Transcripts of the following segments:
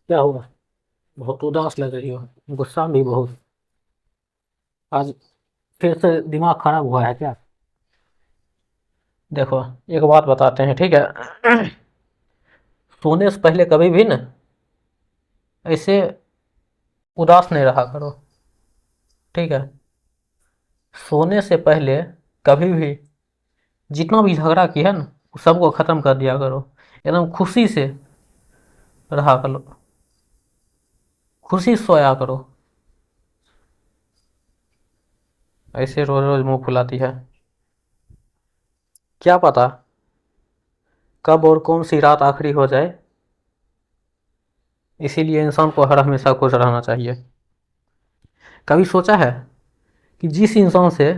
क्या हुआ? बहुत उदास लग रही हो। गुस्सा भी बहुत। आज फिर से दिमाग खराब हुआ है क्या? देखो, एक बात बताते हैं, ठीक है? सोने से पहले कभी भी ना ऐसे उदास नहीं रहा करो। ठीक है? सोने से पहले कभी भी जितना भी झगड़ा किया ना वो सबको खत्म कर दिया करो। एकदम खुशी से रहा करो। खुशी से सोया करो। ऐसे रोज रोज मुंह फुलाती है। क्या पता कब और कौन सी रात आखिरी हो जाए। इसीलिए इंसान को हर हमेशा खुश रहना चाहिए। कभी सोचा है कि जिस इंसान से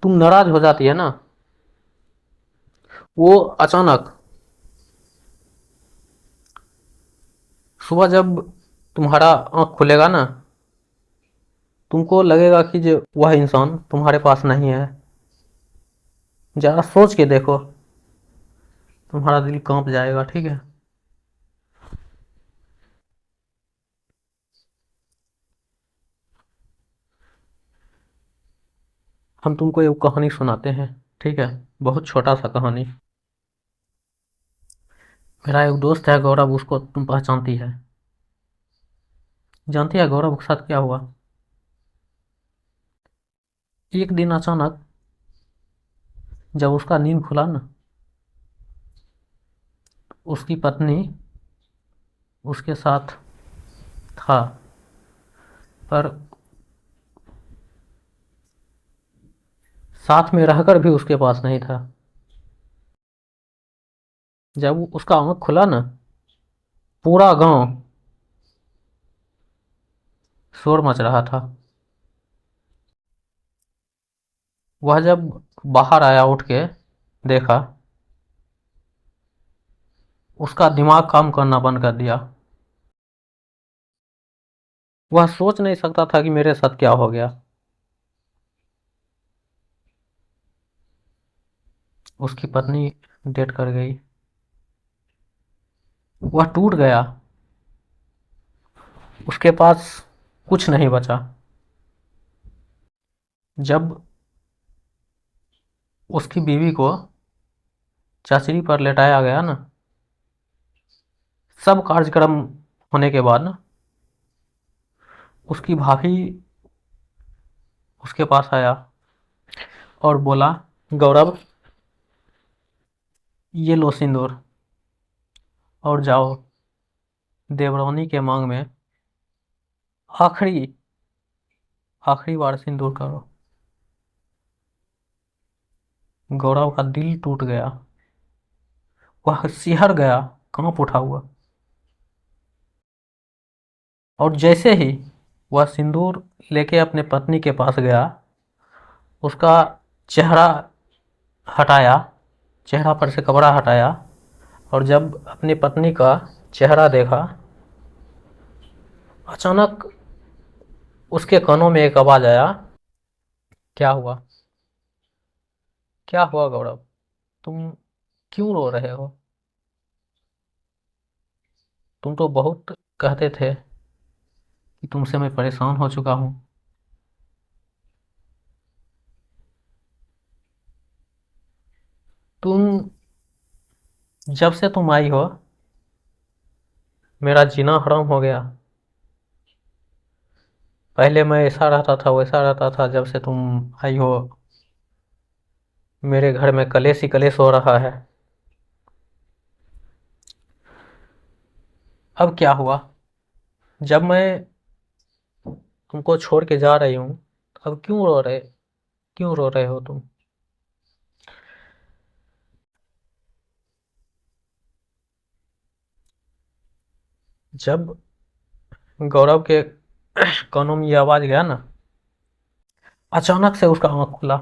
तुम नाराज हो जाती है ना, वो अचानक सुबह जब तुम्हारा आंख खुलेगा ना, तुमको लगेगा कि जो वह इंसान तुम्हारे पास नहीं है। जरा सोच के देखो, तुम्हारा दिल कांप जाएगा। ठीक है? हम तुमको एक कहानी सुनाते हैं। ठीक है? बहुत छोटा सा कहानी। मेरा एक दोस्त है गौरव, उसको तुम पहचानती है। जानती है गौरव के साथ क्या हुआ? एक दिन अचानक जब उसका नींद खुला ना, उसकी पत्नी उसके साथ था, पर साथ में रहकर भी उसके पास नहीं था। जब उसका आंख खुला ना, पूरा गांव शोर मच रहा था। वह जब बाहर आया, उठ के देखा, उसका दिमाग काम करना बंद कर दिया। वह सोच नहीं सकता था कि मेरे साथ क्या हो गया। उसकी पत्नी डेट कर गई। वह टूट गया। उसके पास कुछ नहीं बचा। जब उसकी बीवी को चाचरी पर लेटाया गया ना, सब कार्यक्रम होने के बाद ना, उसकी भाभी उसके पास आया और बोला, गौरव, ये लो सिंदूर और जाओ देवरानी के मांग में आखिरी आखिरी बार सिंदूर करो। गौरव का दिल टूट गया। वह सिहर गया, कांप उठा हुआ। और जैसे ही वह सिंदूर लेके अपने पत्नी के पास गया, उसका चेहरा हटाया, चेहरा पर से कपड़ा हटाया, और जब अपनी पत्नी का चेहरा देखा, अचानक उसके कानों में एक आवाज आया। क्या हुआ? क्या हुआ गौरव? तुम क्यों रो रहे हो? तुम तो बहुत कहते थे कि तुमसे मैं परेशान हो चुका हूँ। तुम जब से तुम आई हो, मेरा जीना हराम हो गया। पहले मैं ऐसा रहता था, वैसा रहता था। जब से तुम आई हो, मेरे घर में कलेश ही कलेश हो रहा है। अब क्या हुआ? जब मैं तुमको छोड़ के जा रही हूँ, अब क्यों रो रहे हो तुम? जब गौरव के कानों में ये आवाज गया ना, अचानक से उसका आंख खुला।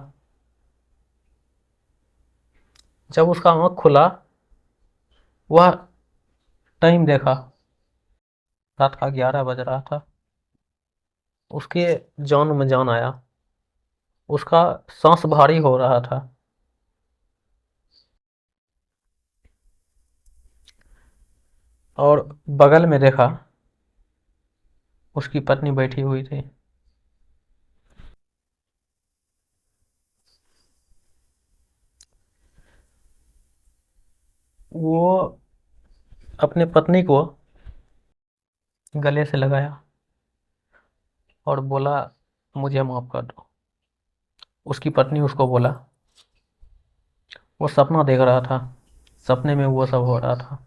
जब उसका आंख खुला, वह टाइम देखा, रात का 11 बज रहा था। उसके जान में जान आया। उसका सांस भारी हो रहा था। और बगल में देखा उसकी पत्नी बैठी हुई थी। वो अपने पत्नी को गले से लगाया और बोला, मुझे माफ़ कर दो। उसकी पत्नी उसको बोला, वो सपना देख रहा था, सपने में वो सब हो रहा था।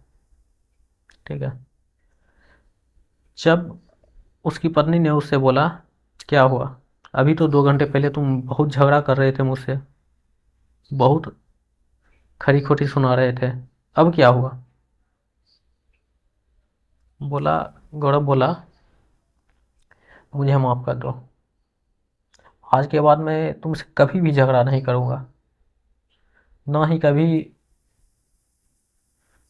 ठीक है। जब उसकी पत्नी ने उससे बोला, क्या हुआ? अभी तो 2 घंटे पहले तुम बहुत झगड़ा कर रहे थे मुझसे, बहुत खरी खोटी सुना रहे थे, अब क्या हुआ? बोला, गौरव बोला, मुझे माफ़ कर दो, आज के बाद मैं तुमसे कभी भी झगड़ा नहीं करूँगा, ना ही कभी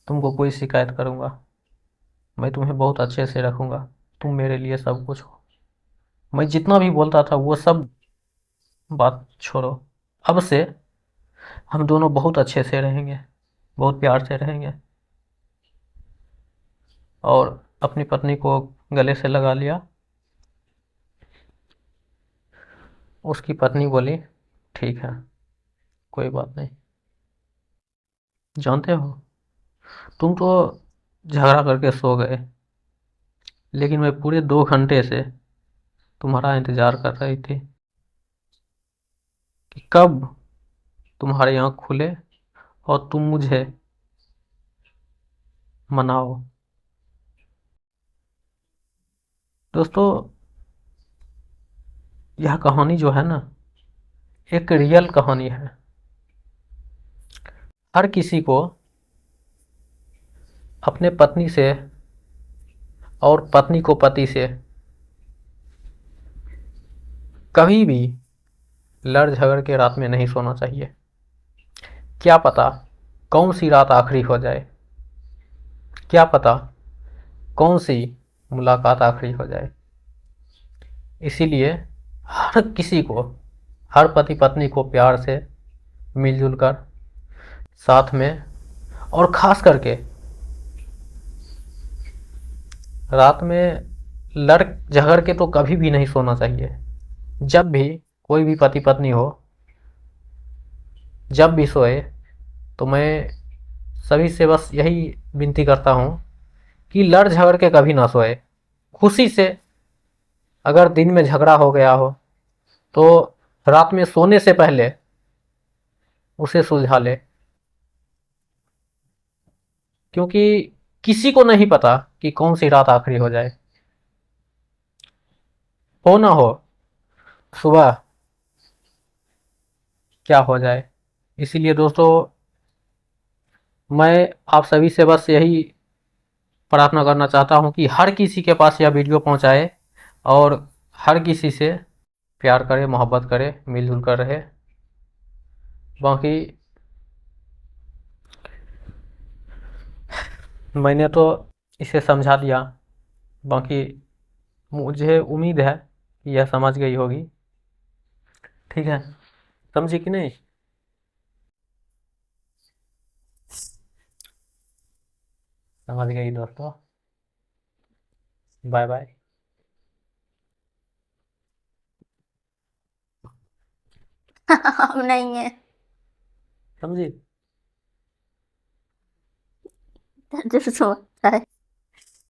तुमको कोई शिकायत करूँगा। मैं तुम्हें बहुत अच्छे से रखूँगा, तुम मेरे लिए सब कुछ हो। मैं जितना भी बोलता था वो सब बात छोड़ो, अब से हम दोनों बहुत अच्छे से रहेंगे, बहुत प्यार से रहेंगे। और अपनी पत्नी को गले से लगा लिया। उसकी पत्नी बोली, ठीक है, कोई बात नहीं। जानते हो, तुम तो झगड़ा करके सो गए, लेकिन मैं पूरे 2 घंटे से तुम्हारा इंतज़ार कर रही थी कि कब तुम्हारी आँख खुले और तुम मुझे मनाओ। दोस्तों, यह कहानी जो है ना, एक रियल कहानी है। हर किसी को अपने पत्नी से और पत्नी को पति से कभी भी लड़ झगड़ के रात में नहीं सोना चाहिए। क्या पता कौन सी रात आखिरी हो जाए, क्या पता कौन सी मुलाकात आखिरी हो जाए। इसीलिए हर किसी को, हर पति पत्नी को प्यार से मिलजुल कर साथ में, और ख़ास करके रात में लड़ झगड़ के तो कभी भी नहीं सोना चाहिए। जब भी कोई भी पति पत्नी हो, जब भी सोए, तो मैं सभी से बस यही विनती करता हूँ कि लड़ झगड़ के कभी ना सोए। खुशी से, अगर दिन में झगड़ा हो गया हो तो रात में सोने से पहले उसे सुलझा ले, क्योंकि किसी को नहीं पता कि कौन सी रात आखिरी हो जाए, हो ना हो सुबह क्या हो जाए। इसीलिए दोस्तों, मैं आप सभी से बस यही प्रार्थना करना चाहता हूँ कि हर किसी के पास यह वीडियो पहुँचाए और हर किसी से प्यार करे, मोहब्बत करे, मिलजुल कर रहे। बाकी मैंने तो इसे समझा दिया, बाकी मुझे उम्मीद है कि यह समझ गई होगी। ठीक है, समझी कि नहीं? समझ गई दोस्तों। Bye bye. अब नहीं है। समझी? दर्द होता है।